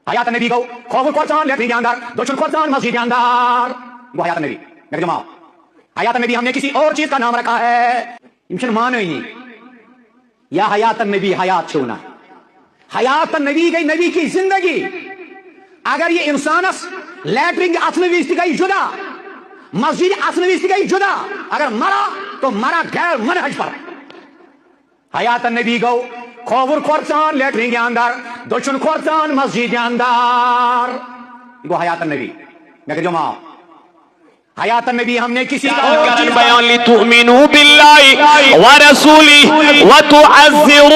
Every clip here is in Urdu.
حیات نبی گو خوف کھوژان لیٹرین کے اندر دشمن کھوژان مسجد کے اندر وہ حیات نبی میرے جماعت حیات نبی ہم نے کسی اور چیز کا نام رکھا ہے امشن مانو ہی یا حیات نبی حیات چھونا حیات نبی گئی نبی کی زندگی اگر یہ انسانس لیٹرین اصنوی گئی جدا مسجد اصنوی گئی جدا اگر مرا تو مرا غیر منہج پر حیات نبی گو کھوور کھوژان لیٹرین کے اندر دشمن کھوژان مسجد کے اندر گو حیات نبی میرے جماعت حیات نبی ہم نے کسی کرن بیان لتؤمنوا باللہ ورسولہ وتعزروہ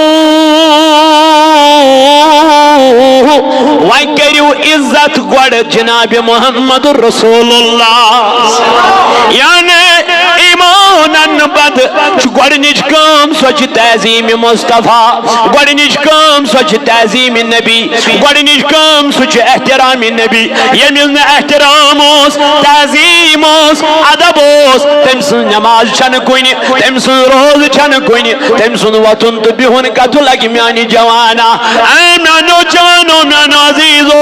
وکریو عزت گوڑ جناب محمد رسول اللہ یعنی ایمانن بد گوڑنچ کام سوچ تعظیم مصطفیٰ گوڑنچ کام سوچ تعظیم نبی گوڑنچ کام سوچ احترام نبی یمن احترام تعظیم ادب تم سن نماز چھن کن تم سن روز چھن کن تم سن وطن تو بہن کت لگ میانی جوانا اے میانو جانو میانو عزیزو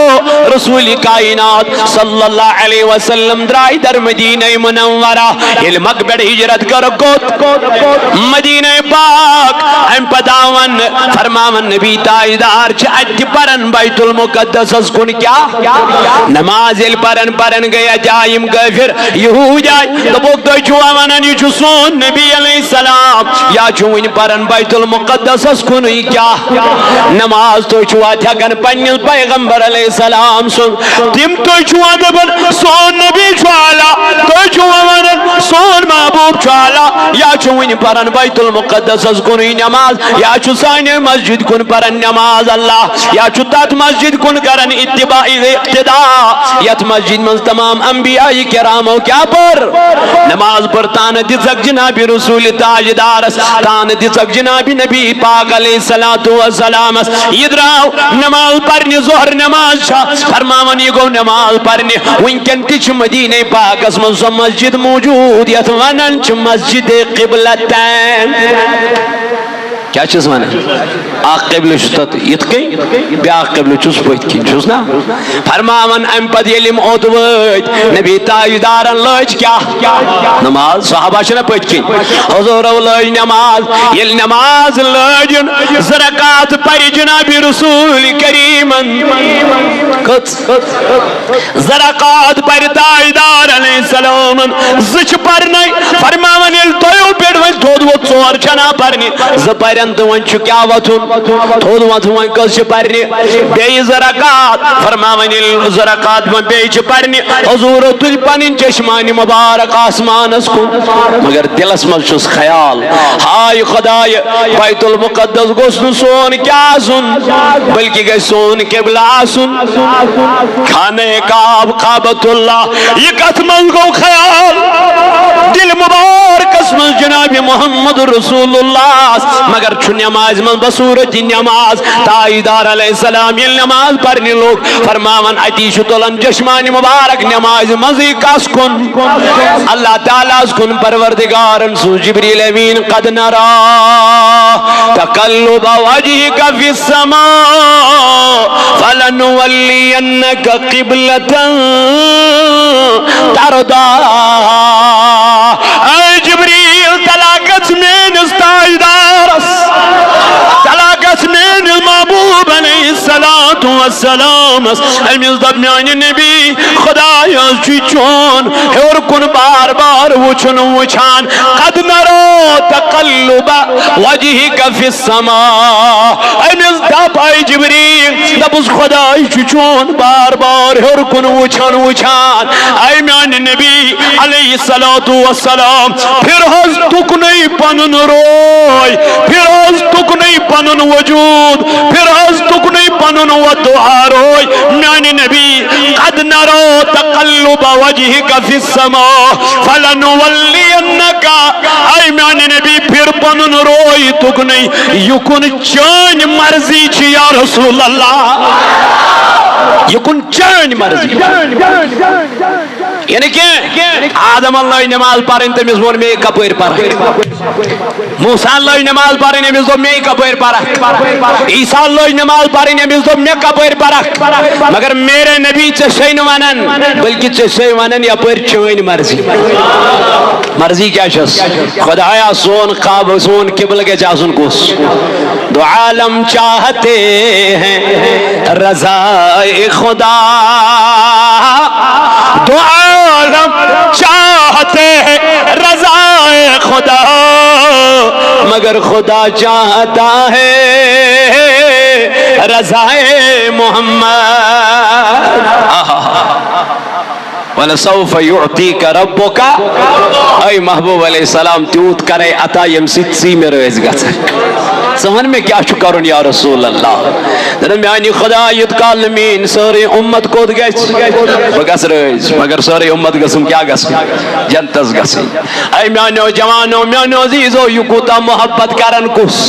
رسول کائنات صلی اللہ علیہ وسلم درائی در مدینہ منورہ یل مقبر ہجرت کر کوت مدینہ پاک ہم پداون فرماون نبی تائیدار چاہت پرن بیت المقدس اس کن کیا نماز یل پرن گیا جائم گفر یہود آئی دبوک دوئی چھوا ونن یہ چھو سون نبی علیہ السلام یا چھوین پرن بیت المقدس اس کنوی کیا نماز تو چھوا تھکن پنیل پیغمبر علیہ السلام سن تم تو چھوا دبن سون نبی چھوالا تو چھوا ونن سون محبوب چھوالا یا چھوین پرن بیت المقدس اس کنوی نماز یا چھو سائن مسجد کن پرن نماز اللہ یا چھو تات مسجد کن کرن اتباعی اقتداء یت مسجد من تمام انبیاء کراموں کیا پر نماز پر تان دزک جناب رسول تاجدارس تان دزک جناب نبی پاک علیہ السلام ادراو نماز پرنی ظہر نماز شاہ فرماون یہ گو نماز پرنی ونکن تیچ مدینہ پاک اس منصب مسجد موجود یت ونن چھ مسجد قبلتین کیا چیز مانا آق قبل شتت یتقی بیا قبل چوس پویت کی چوس نا فرماون ام پد یلیم اوتویت نبی تایدارن لوچ کیا نماز صحابہ شنا پویت کی حضور لوچ نماز یل نماز لوچن زرکات پری جناب رسول کریمن کت زرکات پری تایدار علیہ السلام زچ پرنائی فرماون یل تویو پیڑ ویل دود وہ چور چنا پرنی زپر تو ون کیا وتھن تھود وتھن ون کس پرنی بے زرکات فرماون زرکات من بے پرنی حضور تل پنن چشمان مبارک آسمان اس کو مگر دلس مز چھس خیال ہائے خدائے بیت المقدس گوس سون کیا سن بلکہ گئی سون قبلہ سن کھانے کعب کعبۃ اللہ یہ کت من گو خیال دل مبارک اس من جناب محمد رسول اللہ مگر چھو نماز من بصورت نماز تائیدار علیہ السلام یہ نماز پڑھنے لوگ فرماون عتیش طلن جشمان مبارک نماز مزی کس کن اللہ تعالیٰ اس کن پروردگارن سو جبریل امین قد نرا تقلب وجہک فی السماء فلنولینک قبلتا تردا اے جبریل طلاقت میں نستائیدار طلاقت میں محبوب علیہ السلام امیز دب میانی نبی خدایا چون ہور کن بار بار وچن وچان قد نرو تقلب وجہک فی السماء امیز دب آئی جبریل دب اس خدای چون بار بار ہور کن وچن وچان اے میانی نبی علیہ السلام پھر حض تک نہیں پنن روئی پھر حض تک نہیں پنن وجود پھر حض تک نہیں پنن ودعا روئی میانی نبی قد نرو تقلب وجہک فی السماء فلنولینکا اے میانی نبی پھر پنن روئی تک نہیں یکن چان مرضی چی یا رسول اللہ یکن چان مرضی یعنی کہ آدم اللہ نماز پڑھن تمس وون میں کپر پڑھ موسیٰ اللہ نماز پڑھن امس دو میں کپر پڑھ عیسیٰ اللہ نماز پڑھن امس دو میں کپر پڑھ مگر میرے نبی ژے ونن بلکہ ژے ونن یپر چٲنۍ مرضی کیا چھس خدایا سون خواب سون قبلہ گژھِ آسُن کُس دو عالم چاہتے ہیں رضا خدا دو عالم چاہتے ہیں رضا خدا مگر خدا چاہتا ہے رضا محمد وَلَسَوْفَ يُعْطِيكَ رَبُّكَ اے محبوب علیہ السلام تیوت کرے عطا یم سۭتۍ ژٕے مےٚ رٲزۍ گژھن ژٕ وَن مےٚ کیٛاہ چھُ کَرُن یا رسول اللہ دَپان میٛانہِ خدا یوٗت کال نہٕ میٛٲنۍ سٲرٕے اُمت کوٚت گژھِ بہٕ گژھٕ رٲزۍ مگر سٲرٕے اُمت گٔژھٕم کیٛاہ گژھٕنۍ جنتس گژھٕنۍ اے میٛانیو جوانو میٛانیو عزیٖزو یہِ کوٗتاہ محبت کرن کُس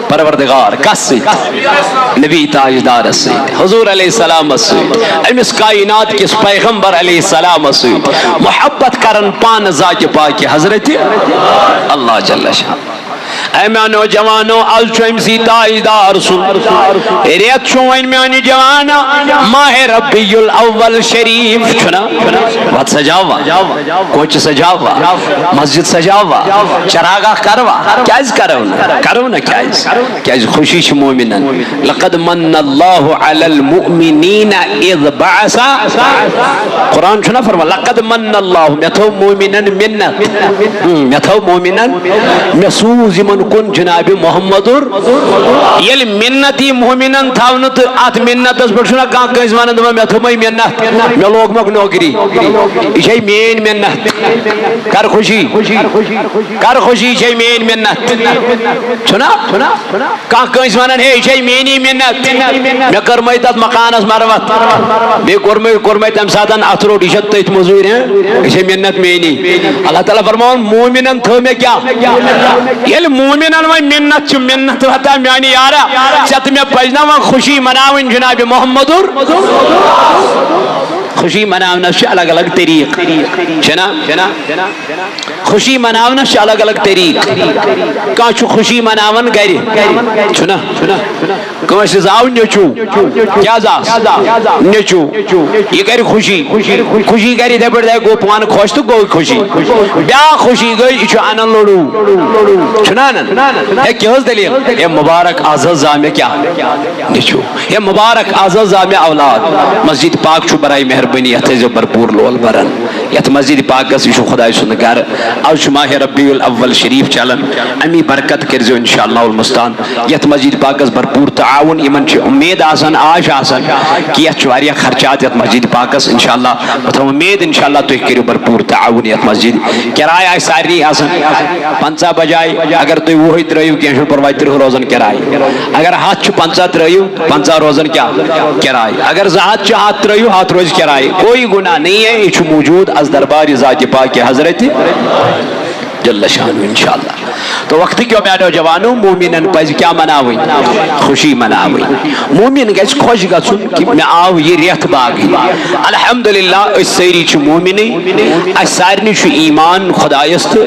پروردگار کس سۭتۍ نبی تاجدارس سۭتۍ حضور علیہ السلامس سۭتۍ أمِس کائنات کِس پیغمبر علیہ السلام سۭتۍ محبت کرن پان ذاتِ پاکہِ حضرت اللہ جل شان اے میانو جوانو آز چھو امسی تاجدار سن ریت چھو ان میانی جوانا ماہ ربی الاول شریف چھنا وقت سجاوا کوچ سجاوا مسجد سجاوا چراغاہ کروا کیاز کرونا کیاز خوشی چھ مومنن لقد من اللہ علی المؤمنین اذ بعثا قرآن چھنا فرما لقد من اللہ میتھو مومنن منت میتھو مومنن مسوز من کن جناب محمد یل منتی مومنن تھاون تو ات منتس پہ کھانا کنس ونان دپان مے تھومے منت مے لوگ مک نوکری یہ مین منت کر خوشی یہ مین منت چھنا کنس ونان ہے یہ مینی منت مے کرمے تت مکانس مرمت بی کورمے تم سات ات روٹ یہ تھی مزور یہ منت مینی اللہ تعالیٰ فرمان مومنن تھو مے کیا یل مومنن وی منت وتا میانی یارا چت میں پجنا وی خوشی مناون جناب محمد خوشی مناونا سے الگ الگ طریق چھنا خوشی مناونا سے الگ الگ طریق کان چھو خوشی مناون گری چھنا کان سے زاو نیچو کیا زاس نیچو یہ گری خوشی گری دے پڑ دے گو پوان خوش تو گو خوشی بیا خوشی گئی چھو انن لڑو چھنا ہے کیا دلیل یہ مبارک عزیز زامے کیا نیچو یہ مبارک عزیز زامے اولاد مسجد پاک چھو برائے مہربانی یتھے جو بھرپور لول برن یت مسجد پاک گس یہ خدا سن گھر آج ماہ ربیع الاول شریف چلن امی برکت کرزو انشاءاللہ المستعان یت مسجد پاک گس بھرپور تعاون یمن چھ امید آسان آش آسان کہ یت واریاہ خرچات یت مسجد پاک گس انشاءاللہ مطلب امید انشاءاللہ تو کرو بھرپور تعاون یت مسجد کرایہ آئی ساری آسان 50 بجائے اگر تو وہ ترائیو کی انشاء پروائی 30 روزن کرائے اگر ہاتھ چھ 50 ترائیو 50 روزن کیا کرائے اگر ہاتھ چھ ہاتھ ترائیو ہاتھ روز کرائے کوئی گناہ نہیں ہے یہ موجود از دربار ذات پاک حضرت جل شانو انشاءاللہ تو وقت کیوں بیٹھو جوانو مومنن پز کیا مناوئی خوشی مناوئی مومن گیس خوش گسن کہ میں آو یہ ریت باغی الحمدللہ اس سیری چھ مومنی اس سارنی چھ ایمان خدایست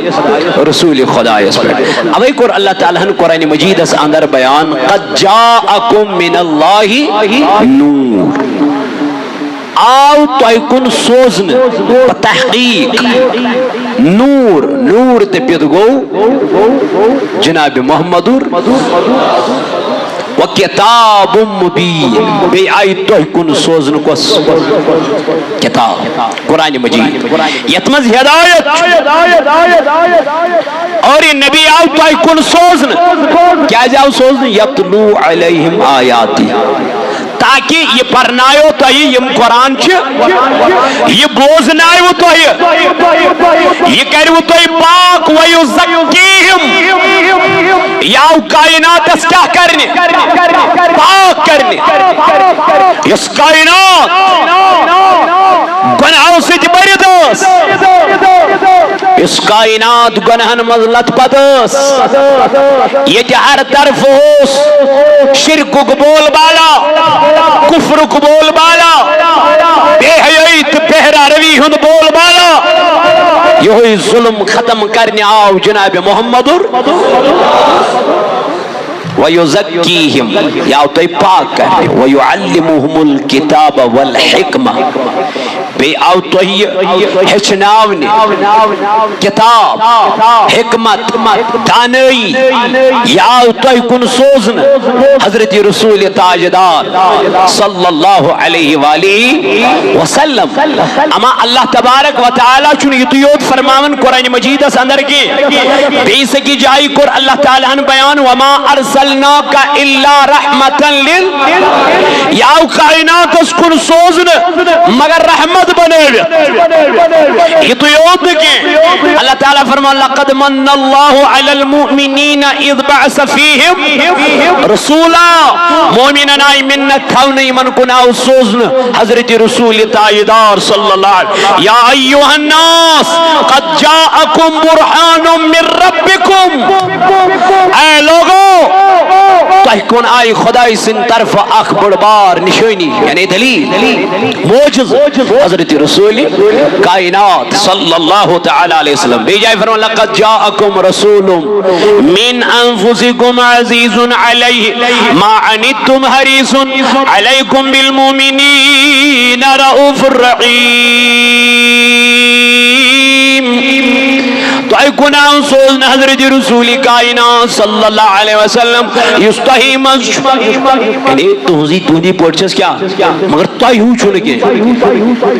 رسول خدایست پر اوے کور اللہ تعالیٰ قرآن مجید اس اندر بیان قد جاءکم من اللہ نور آو تائکن سوزن تحقیق نور تپید گو جناب محمد وکتاب مبین بی آئی تائکن سوزن کس کتاب قرآن مجید یتمز ہدایت اور یہ نبی آو تائکن سوزن کیا جاؤ سوزن یتلو علیہم آیاتی تاکہ یہ پرنائیو تو یہ قرآن چھ یہ بوزنائیو تو یہ کریو تو پاک ویزکیہم یاو کائنات اس کیا کرنے پاک کرنے اس کائنات گناہوں سے جبردس اس کائنات گناہن مزلت پدس یہ ہر طرف ہوس شرک قبول بالا کفر قبول بالا بے حییت بہرہ روی ہند بول بالا یہ ظلم ختم کرنے آو جناب محمد وَيُزَكِّيهِمْ یا تو پاک کرنے وَيُعَلِّمُهُمُ الْكِتَابَ وَالْحِكْمَةِ بے آو تو ہچناونے کتاب حکمت دانائی یا آو تو کن سوزن حضرت رسول تاجدار صلی اللہ علیہ وآلہ وسلم اما اللہ تبارک و تعالی چون یتیوت فرماون قرآن مجید اس اندر کی بیس کی جائی کر اللہ تعالیٰ بیان وما ارسلناک الا رحمتا یا کائنات اس کن سوزن مگر رحمت بنے یہ تو یاد کہ اللہ تعالیٰ فرمان لقد من اللہ علی المؤمنین اذ بعث فیہم رسولا مومنان آئی منت تھونی من کناو سوزن حضرت رسول تائیدار صلی اللہ علیہ وسلم یا ایوہ الناس قد جاءکم برحان من ربکم اے لوگو تحکن آئی خدای سن طرف اخبر بار نشوینی یعنی دلیل موجز حضرت رسول کائنات صلی اللہ تعالی علیہ وسلم بے جائے فرمان لقد جاءکم رسول من انفسکم عزیز علیہ ما عنیتم حریص علیکم بالمومنین رؤوف الرحیم تو اے کناؤں سوزن حضرت رسول کائنات صلی اللہ علیہ وسلم یستحی مذشب یعنی توزی پوچھس کیا مگر تو ہی ہوں چھوڑے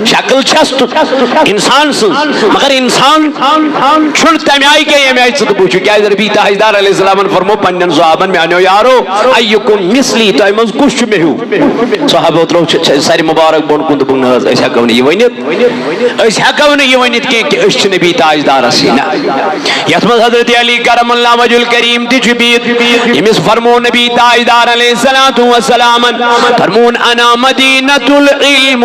شکل چھست انسان سنس مگر انسان چھوڑ تمیائی کے یہ میں آئی سے پوچھو کیا ادھر بھی تاجدار علیہ السلام فرمو پنجن صحابن میں آنیو یارو ایکم مثلی تو ایمز کچھ میں ہوں صحابہ اترو ساری مبارک بون کن دبنگ نظر ایسا کونی یہ وینت کہ اشت نبی تاجدار اسینا یتمز حضرت علی کرم اللہ وجہ الکریم تیچ بیت یمس فرمو نبی تاجدار علیہ السلام فرمون انا مدینت العلم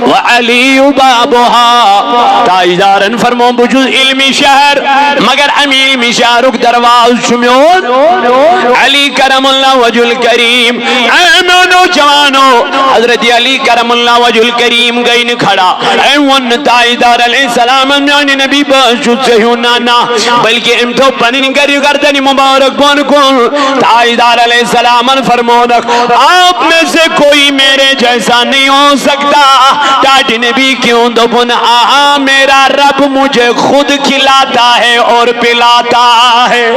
وعلی بابها تاجدارن فرمو بجوز علمی شہر مگر امی علمی شہرک درواز شمیون علی کرم اللہ وجہ الکریم ایمانو جوانو حضرت علی کرم اللہ وجہ الکریم گئین کھڑا ایون تاجدار علیہ السلام یعنی نبی باشد سے ہوں نانا بلکہ امتو پنین کری گردنی مبارک بن کن تاجدار علیہ السلام فرمونک آپ میں سے کوئی میرے جیسا نہیں ہو سکتا ٹاٹی نبی کیوں دبن آہا میرا رب مجھے خود کھلاتا ہے اور پلاتا ہے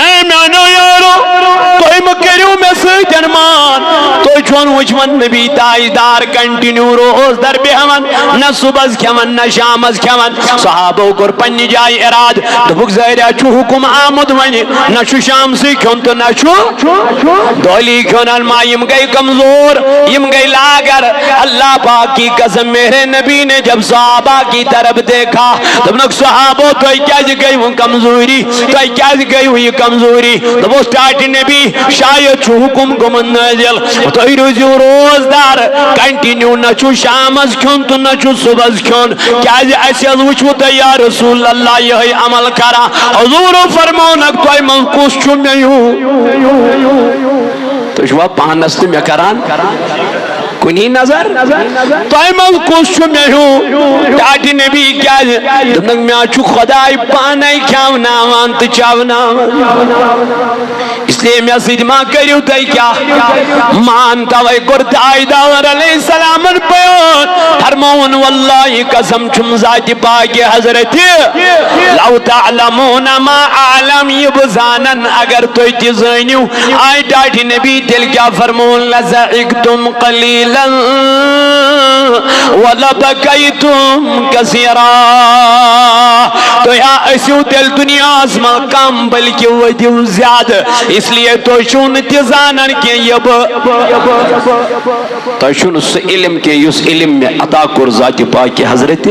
اے مانو یارو توی مکریوں میں سے جنمان توی چون وچمن نبی تاجدار کنٹینیو روز در بیہمن نہ صبح کھمن نہ شامز کھمن صحابوں کر پنی جائی اراد دبک زہرہ چو حکم آمد ونی نہ چو شام سے کھن تو نہ چو دولی کھن علماء یم گئی کمزور یم گئی لاگر اللہ پاک کی قسم میرے نبی نے جب صحابہ کی طرف دیکھا تب نک صحابوں توی کیا جی گئی ہوں کمزوری توی کیا جی گئی ہوئی کمزوری تو وہ سٹارٹ نبی شاید چھو حکم کو من نازل تو ہی روزی روز دار کنٹینیو نہ چھو شامز کھون تو نہ چھو صبح کھون کیا جی ایسی ازوچو تو یا رسول اللہ یہی عمل کرا حضور فرمونک تو ہی منقوص چھو میں ہوں تو شوا پانستی میں کران کنی نظر تو ایمال کوشو میں ہوں ٹاٹی نبی کیا دمنگ میں آچو خدای پانائی کھاو ناوان تو چاو ناوان اس لئے میں سجمہ کریو تائی کیا مانتا وی گرد آئیدار علیہ السلام پیون فرمون واللہ قسم چم ذات پاکی حضرت لو تعلمون ما اعلم یبزانن اگر تو اتزانیو آئی ٹاٹی نبی دل کیا فرمون لزعقتم قلیل وَلَبَكَيْتُمْ كَثِيرًا تو یا ایسیو دل دنیا ازما کم بلکہ ودیو زیادہ اس لیے تو شون تزانن کے یب تو شون اس علم کے اس علم میں عطا کر ذات پاک حضرت